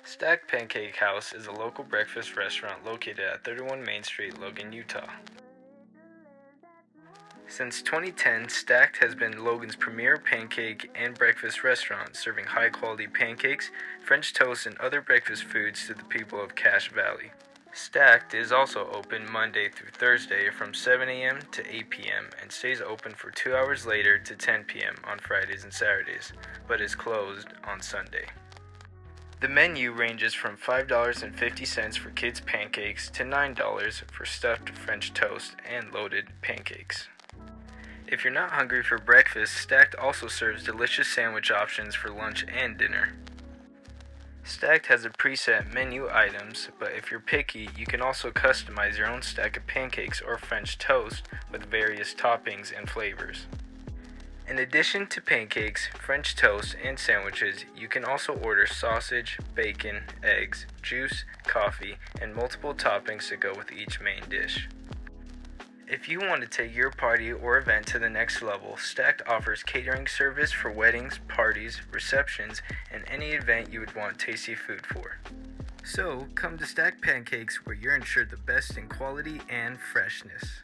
Stacked Pancake House is a local breakfast restaurant located at 31 Main Street, Logan, Utah. Since 2010, Stacked has been Logan's premier pancake and breakfast restaurant, serving high-quality pancakes, French toast, and other breakfast foods to the people of Cache Valley. Stacked is also open Monday through Thursday from 7 a.m. to 8 p.m. and stays open for 2 hours later to 10 p.m. on Fridays and Saturdays, but is closed on Sunday. The menu ranges from $5.50 for kids' pancakes to $9 for stuffed French toast and loaded pancakes. If you're not hungry for breakfast, Stacked also serves delicious sandwich options for lunch and dinner. Stacked has a preset menu items, but if you're picky, you can also customize your own stack of pancakes or French toast with various toppings and flavors. In addition to pancakes, French toast, and sandwiches, you can also order sausage, bacon, eggs, juice, coffee, and multiple toppings to go with each main dish. If you want to take your party or event to the next level, Stacked offers catering service for weddings, parties, receptions, and any event you would want tasty food for. So, come to Stacked Pancakes where you're ensured the best in quality and freshness.